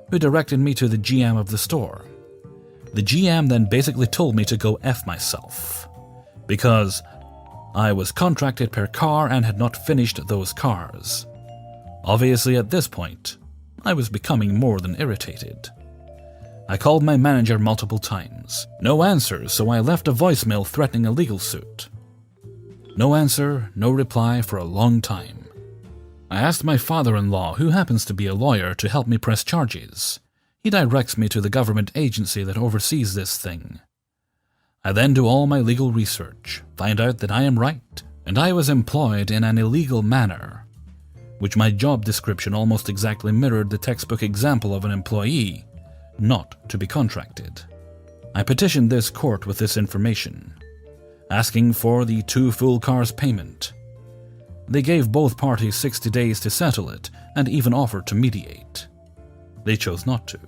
who directed me to the GM of the store. The GM then basically told me to go F myself, because I was contracted per car and had not finished those cars. Obviously, at this point, I was becoming more than irritated. I called my manager multiple times. No answer, so I left a voicemail threatening a legal suit. No answer, no reply for a long time. I asked my father-in-law, who happens to be a lawyer, to help me press charges. He directs me to the government agency that oversees this thing. I then do all my legal research, find out that I am right, and I was employed in an illegal manner, which my job description almost exactly mirrored the textbook example of an employee, not to be contracted. I petitioned this court with this information, asking for the 2 full cars payment. They gave both parties 60 days to settle it and even offered to mediate. They chose not to.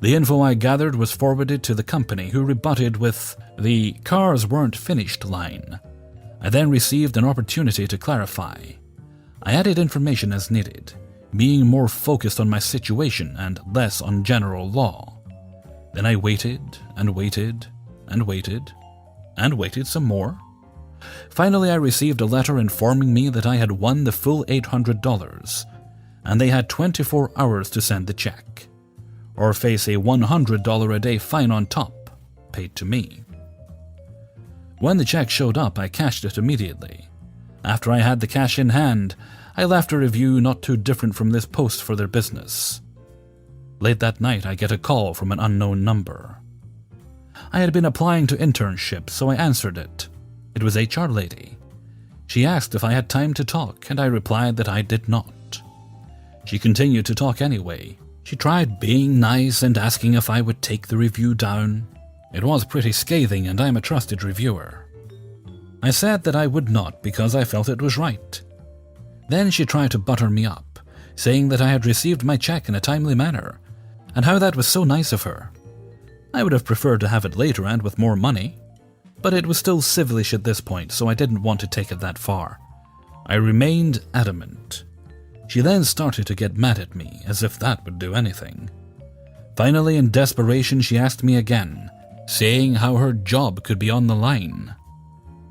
The info I gathered was forwarded to the company, who rebutted with the "cars weren't finished" line. I then received an opportunity to clarify. I added information as needed, being more focused on my situation and less on general law. Then I waited and waited and waited and waited some more. Finally, I received a letter informing me that I had won the full $800, and they had 24 hours to send the check, or face a $100 a day fine on top, paid to me. When the check showed up, I cashed it immediately. After I had the cash in hand, I left a review not too different from this post for their business. Late that night, I get a call from an unknown number. I had been applying to internships, so I answered it. It was HR lady. She asked if I had time to talk, and I replied that I did not. She continued to talk anyway. She tried being nice and asking if I would take the review down. It was pretty scathing, and I'm a trusted reviewer. I said that I would not because I felt it was right. Then she tried to butter me up, saying that I had received my check in a timely manner, and how that was so nice of her. I would have preferred to have it later and with more money, but it was still civilish at this point, so I didn't want to take it that far. I remained adamant. She then started to get mad at me, as if that would do anything. Finally, in desperation, she asked me again, saying how her job could be on the line.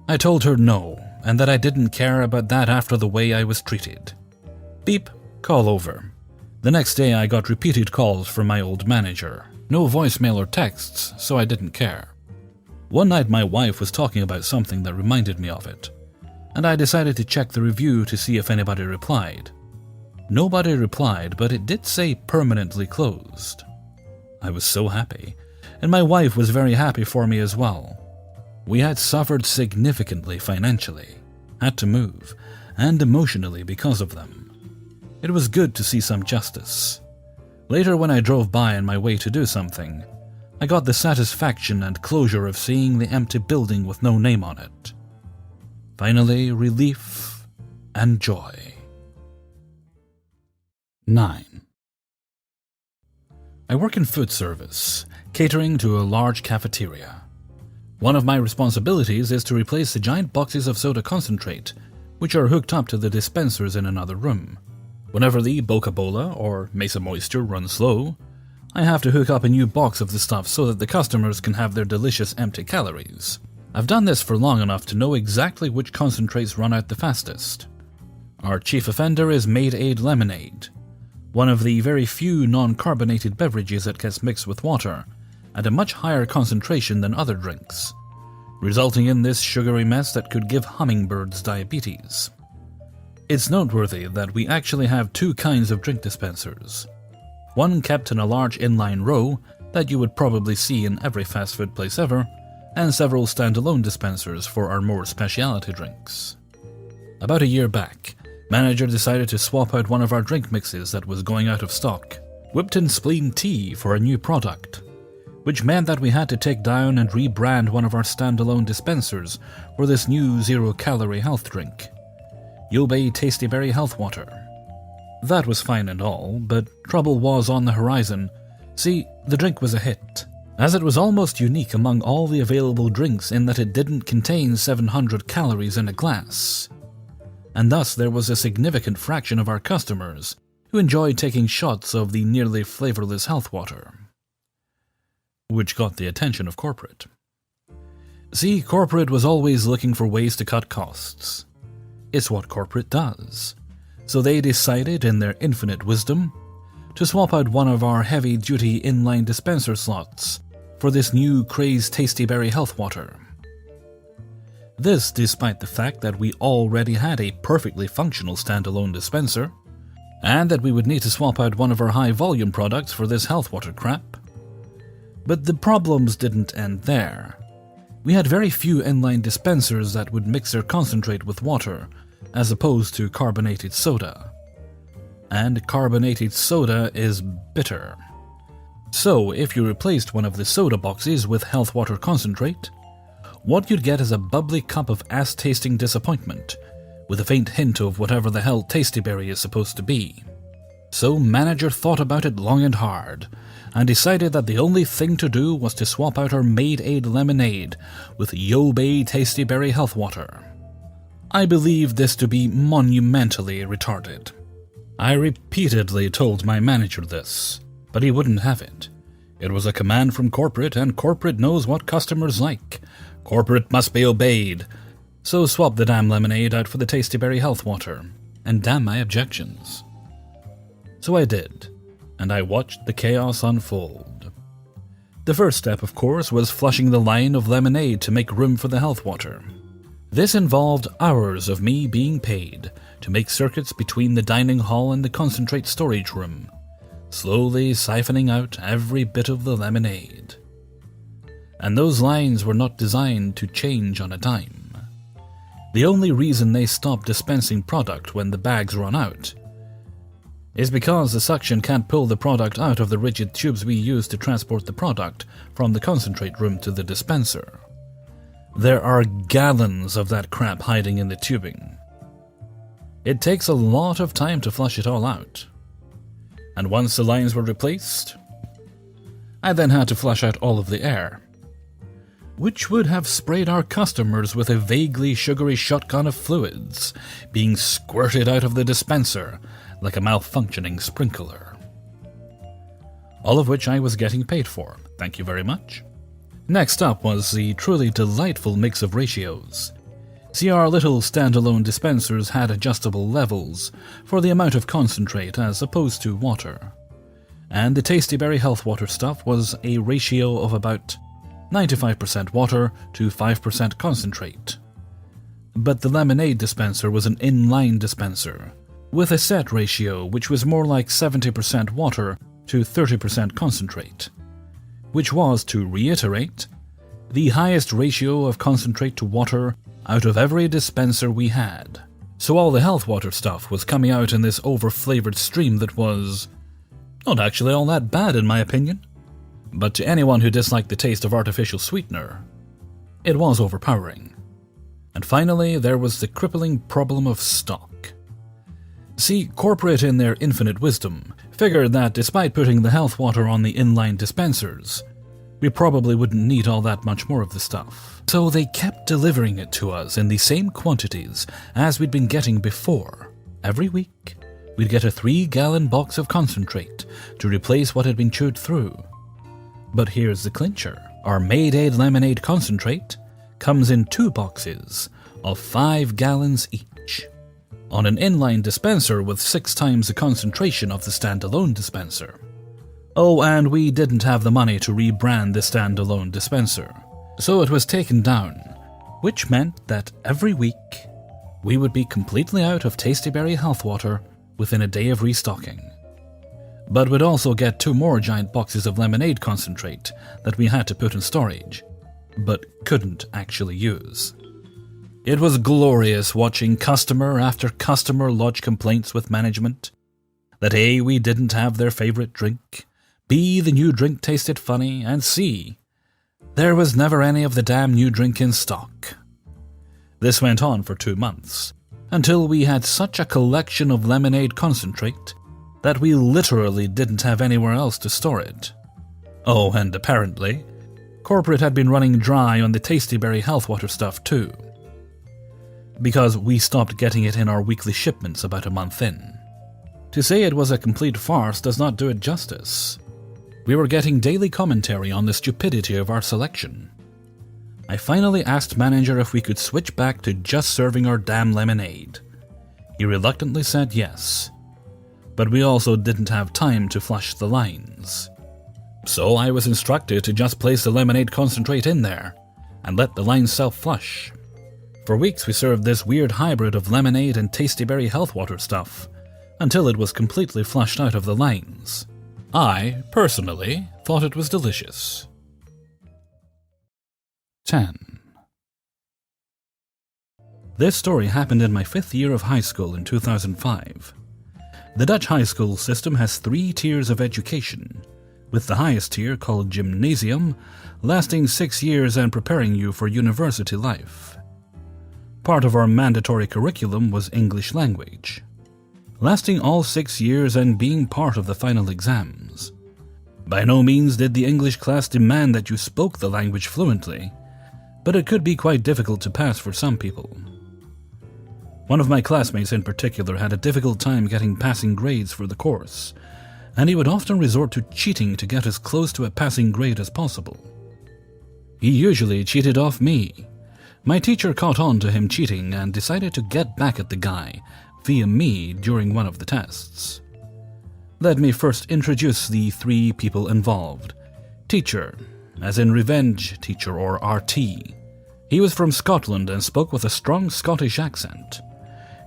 I told her no, and that I didn't care about that after the way I was treated. Beep, call over. The next day I got repeated calls from my old manager. No voicemail or texts, so I didn't care. One night my wife was talking about something that reminded me of it, and I decided to check the review to see if anybody replied. Nobody replied, but it did say permanently closed. I was so happy, and my wife was very happy for me as well. We had suffered significantly financially, had to move, and emotionally because of them. It was good to see some justice. Later, when I drove by on my way to do something, I got the satisfaction and closure of seeing the empty building with no name on it. Finally, relief and joy. 9. I work in food service, catering to a large cafeteria. One of my responsibilities is to replace the giant boxes of soda concentrate, which are hooked up to the dispensers in another room. Whenever the Boca-Bola or Mesa Moisture runs low, I have to hook up a new box of the stuff so that the customers can have their delicious empty calories. I've done this for long enough to know exactly which concentrates run out the fastest. Our chief offender is Made-Aid Lemonade, one of the very few non-carbonated beverages that gets mixed with water at a much higher concentration than other drinks, resulting in this sugary mess that could give hummingbirds diabetes. It's noteworthy that we actually have two kinds of drink dispensers. One kept in a large inline row that you would probably see in every fast food place ever, and several standalone dispensers for our more specialty drinks. About a year back, manager decided to swap out one of our drink mixes that was going out of stock, Whipped Spleen Tea, for a new product, which meant that we had to take down and rebrand one of our standalone dispensers for this new zero-calorie health drink, Yobei Tasty Berry Health Water. That was fine and all, but trouble was on the horizon. See, the drink was a hit, as it was almost unique among all the available drinks in that it didn't contain 700 calories in a glass. And thus there was a significant fraction of our customers who enjoyed taking shots of the nearly flavorless health water, which got the attention of corporate. See, corporate was always looking for ways to cut costs. It's what corporate does. So they decided, in their infinite wisdom, to swap out one of our heavy-duty inline dispenser slots for this new Craze Tasty Berry Health Water. This despite the fact that we already had a perfectly functional standalone dispenser, and that we would need to swap out one of our high-volume products for this health water crap. But the problems didn't end there. We had very few inline dispensers that would mix their concentrate with water, as opposed to carbonated soda. And carbonated soda is bitter. So, if you replaced one of the soda boxes with health water concentrate, what you'd get is a bubbly cup of ass-tasting disappointment, with a faint hint of whatever the hell Tasty Berry is supposed to be. So manager thought about it long and hard, and decided that the only thing to do was to swap out our Made-Aid Lemonade with Yobei Tasty Berry Health Water. I believe this to be monumentally retarded. I repeatedly told my manager this, but he wouldn't have it. It was a command from corporate, and corporate knows what customers like. Corporate must be obeyed. So swap the damn lemonade out for the tasty berry health water, and damn my objections. So I did, and I watched the chaos unfold. The first step, of course, was flushing the line of lemonade to make room for the health water. This involved hours of me being paid to make circuits between the dining hall and the concentrate storage room, slowly siphoning out every bit of the lemonade. And those lines were not designed to change on a dime. The only reason they stop dispensing product when the bags run out is because the suction can't pull the product out of the rigid tubes we use to transport the product from the concentrate room to the dispenser. There are gallons of that crap hiding in the tubing. It takes a lot of time to flush it all out. And once the lines were replaced, I then had to flush out all of the air, which would have sprayed our customers with a vaguely sugary shotgun of fluids being squirted out of the dispenser like a malfunctioning sprinkler. All of which I was getting paid for, thank you very much. Next up was the truly delightful mix of ratios. See, our little standalone dispensers had adjustable levels for the amount of concentrate as opposed to water. And the Tasty Berry Health Water stuff was a ratio of about 95% water to 5% concentrate. But the lemonade dispenser was an inline dispenser, with a set ratio which was more like 70% water to 30% concentrate, which was, to reiterate, the highest ratio of concentrate to water out of every dispenser we had. So all the health water stuff was coming out in this over-flavored stream that was not actually all that bad in my opinion. But to anyone who disliked the taste of artificial sweetener, it was overpowering. And finally, there was the crippling problem of stock. See, corporate in their infinite wisdom figured that despite putting the health water on the inline dispensers, we probably wouldn't need all that much more of the stuff. So they kept delivering it to us in the same quantities as we'd been getting before. Every week, we'd get a 3-gallon box of concentrate to replace what had been chewed through. But here's the clincher. Our Mayday lemonade concentrate comes in 2 boxes of 5 gallons each, on an inline dispenser with 6 times the concentration of the standalone dispenser. Oh, and we didn't have the money to rebrand the standalone dispenser, so it was taken down, which meant that every week we would be completely out of Tasty Berry Health Water within a day of restocking. But we'd also get 2 more giant boxes of lemonade concentrate that we had to put in storage, but couldn't actually use. It was glorious watching customer after customer lodge complaints with management that A, we didn't have their favorite drink, B, the new drink tasted funny, and C, there was never any of the damn new drink in stock. This went on for 2 months, until we had such a collection of lemonade concentrate that we literally didn't have anywhere else to store it. Oh, and apparently, corporate had been running dry on the Tasty Berry Health Water stuff too, because we stopped getting it in our weekly shipments about a month in. To say it was a complete farce does not do it justice. We were getting daily commentary on the stupidity of our selection. I finally asked manager if we could switch back to just serving our damn lemonade. He reluctantly said yes, but we also didn't have time to flush the lines. So I was instructed to just place the lemonade concentrate in there and let the lines self-flush. For weeks we served this weird hybrid of lemonade and Tasty Berry Health Water stuff until it was completely flushed out of the lines. I, personally, thought it was delicious. 10. This story happened in my 5th year of high school in 2005. The Dutch high school system has 3 tiers of education, with the highest tier, called gymnasium, lasting 6 years and preparing you for university life. Part of our mandatory curriculum was English language, lasting all 6 years and being part of the final exams. By no means did the English class demand that you spoke the language fluently, but it could be quite difficult to pass for some people. One of my classmates in particular had a difficult time getting passing grades for the course, and he would often resort to cheating to get as close to a passing grade as possible. He usually cheated off me, My teacher caught on to him cheating and decided to get back at the guy via me during one of the tests. Let me first introduce the three people involved. Teacher, as in revenge teacher or RT. He was from Scotland and spoke with a strong Scottish accent.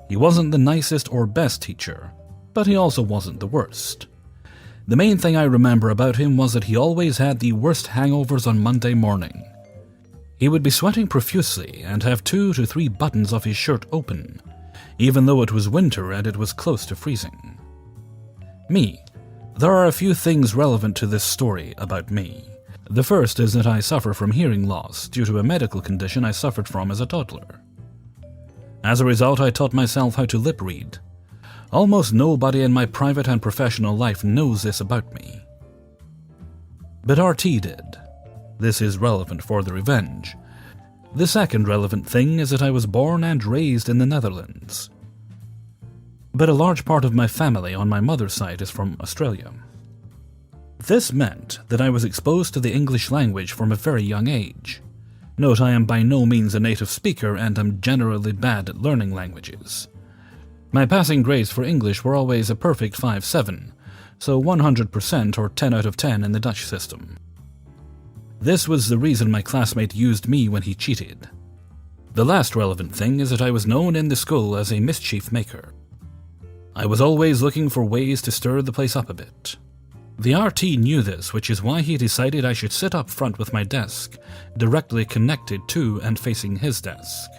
He wasn't the nicest or best teacher, but he also wasn't the worst. The main thing I remember about him was that he always had the worst hangovers on Monday morning. He would be sweating profusely and have 2 to 3 buttons of his shirt open, even though it was winter and it was close to freezing. Me. There are a few things relevant to this story about me. The first is that I suffer from hearing loss due to a medical condition I suffered from as a toddler. As a result, I taught myself how to lip read. Almost nobody in my private and professional life knows this about me. But RT did. This is relevant for the revenge. The second relevant thing is that I was born and raised in the Netherlands. But a large part of my family on my mother's side is from Australia. This meant that I was exposed to the English language from a very young age. Note, I am by no means a native speaker and am generally bad at learning languages. My passing grades for English were always a perfect 5.7, so 100% or 10 out of 10 in the Dutch system. This was the reason my classmate used me when he cheated. The last relevant thing is that I was known in the school as a mischief maker. I was always looking for ways to stir the place up a bit. The RT knew this, which is why he decided I should sit up front with my desk, directly connected to and facing his desk.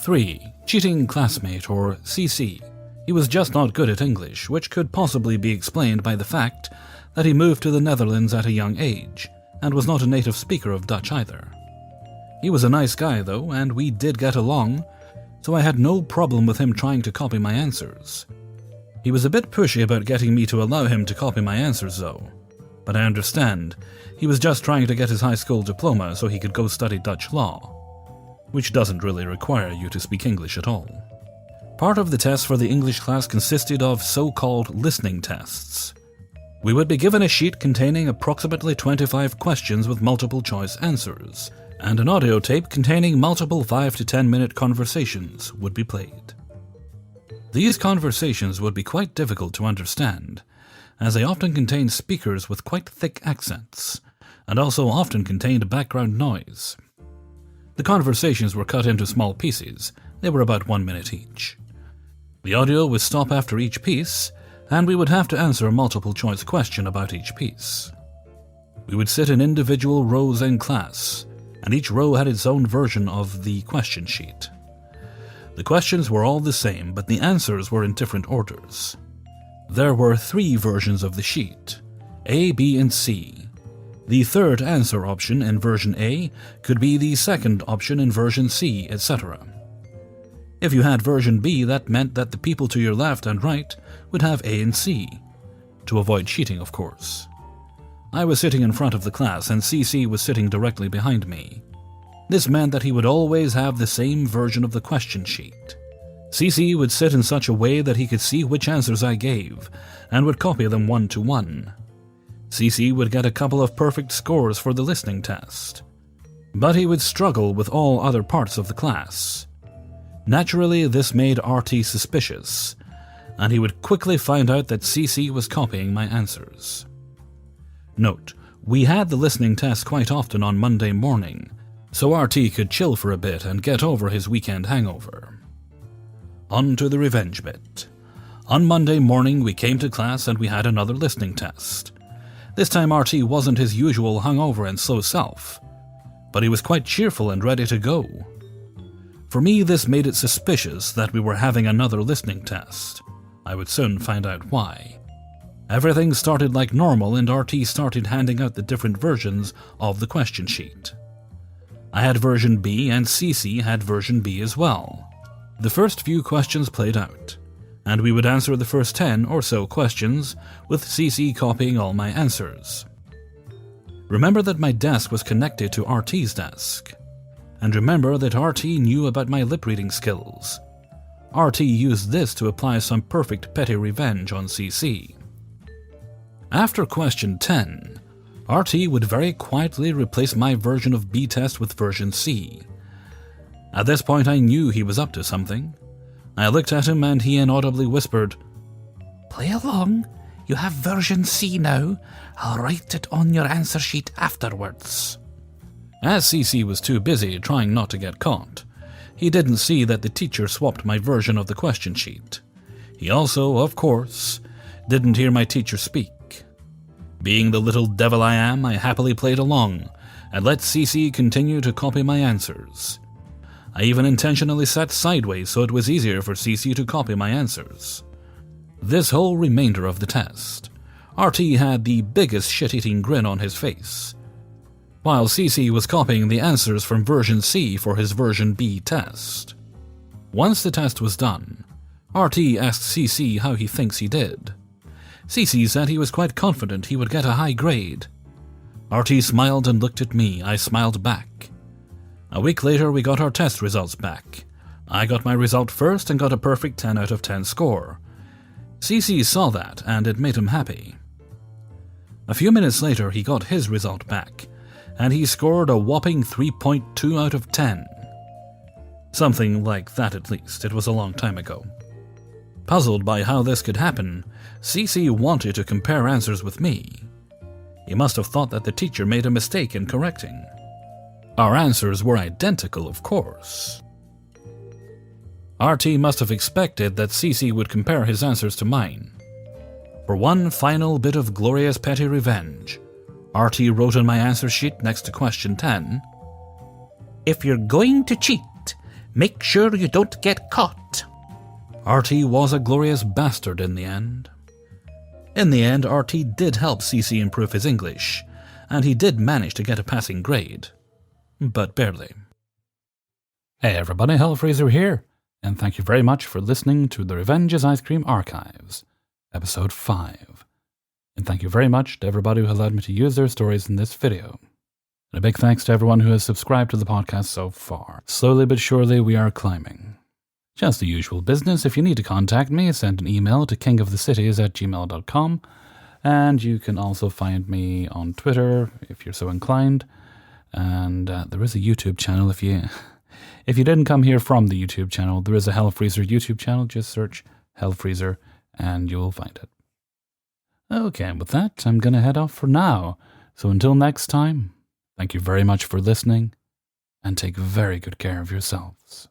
3. Cheating classmate, or CC. He was just not good at English, which could possibly be explained by the fact that he moved to the Netherlands at a young age, and was not a native speaker of Dutch either. He was a nice guy though, and we did get along, so I had no problem with him trying to copy my answers. He was a bit pushy about getting me to allow him to copy my answers though. But I understand, he was just trying to get his high school diploma so he could go study Dutch law, which doesn't really require you to speak English at all. Part of the test for the English class consisted of so-called listening tests. We would be given a sheet containing approximately 25 questions with multiple choice answers, and an audio tape containing multiple 5 to 10 minute conversations would be played. These conversations would be quite difficult to understand, as they often contained speakers with quite thick accents, and also often contained background noise. The conversations were cut into small pieces. They were about 1 minute each. The audio would stop after each piece, and we would have to answer a multiple choice question about each piece. We would sit in individual rows in class, and each row had its own version of the question sheet. The questions were all the same, but the answers were in different orders. There were 3 versions of the sheet, A, B, and C. The third answer option in version A could be the second option in version C, etc. If you had version B, that meant that the people to your left and right would have A and C, to avoid cheating, of course. I was sitting in front of the class, and CC was sitting directly behind me. This meant that he would always have the same version of the question sheet. CC would sit in such a way that he could see which answers I gave, and would copy them 1 to 1. CC would get a couple of perfect scores for the listening test, but he would struggle with all other parts of the class. Naturally, this made RT suspicious, and he would quickly find out that CC was copying my answers. Note, we had the listening test quite often on Monday morning, so RT could chill for a bit and get over his weekend hangover. On to the revenge bit. On Monday morning we came to class and we had another listening test. This time RT wasn't his usual hungover and slow self, but he was quite cheerful and ready to go. For me, this made it suspicious that we were having another listening test. I would soon find out why. Everything started like normal and RT started handing out the different versions of the question sheet. I had version B and CC had version B as well. The first few questions played out, and we would answer the first 10 or so questions, with CC copying all my answers. Remember that my desk was connected to RT's desk, and remember that RT knew about my lip-reading skills. RT used this to apply some perfect petty revenge on CC. After question 10, RT would very quietly replace my version of B test with version C. At this point I knew he was up to something. I looked at him and he inaudibly whispered, Play along. You have version C now. I'll write it on your answer sheet afterwards. As CC was too busy trying not to get caught, he didn't see that the teacher swapped my version of the question sheet. He also, of course, didn't hear my teacher speak. Being the little devil I am, I happily played along and let CC continue to copy my answers. I even intentionally sat sideways so it was easier for CC to copy my answers. This whole remainder of the test, RT had the biggest shit-eating grin on his face, while CC was copying the answers from version C for his version B test. Once the test was done, RT asked CC how he thinks he did. CC said he was quite confident he would get a high grade. RT smiled and looked at me. I smiled back. A week later, we got our test results back. I got my result first and got a perfect 10 out of 10 score. CC saw that, and it made him happy. A few minutes later, he got his result back, and he scored a whopping 3.2 out of 10. Something like that at least. It was a long time ago. Puzzled by how this could happen, CC wanted to compare answers with me. He must have thought that the teacher made a mistake in correcting. Our answers were identical, of course. RT must have expected that CC would compare his answers to mine. For one final bit of glorious petty revenge, RT wrote on my answer sheet next to question 10, If you're going to cheat, make sure you don't get caught. RT was a glorious bastard in the end. In the end, RT did help CC improve his English, and he did manage to get a passing grade. But barely. Hey everybody, Hellfreezer here, and thank you very much for listening to the Revenge is Ice Cream Archives, Episode 5. And thank you very much to everybody who allowed me to use their stories in this video. And a big thanks to everyone who has subscribed to the podcast so far. Slowly but surely we are climbing. Just the usual business. If you need to contact me, send an email to kingofthecities@gmail.com, and you can also find me on Twitter if you're so inclined. And there is a YouTube channel. If you didn't come here from the YouTube channel, there is a Hellfreezer YouTube channel. Just search Hellfreezer and you will find it. Okay, and with that, I'm going to head off for now. So until next time, thank you very much for listening, and take very good care of yourselves.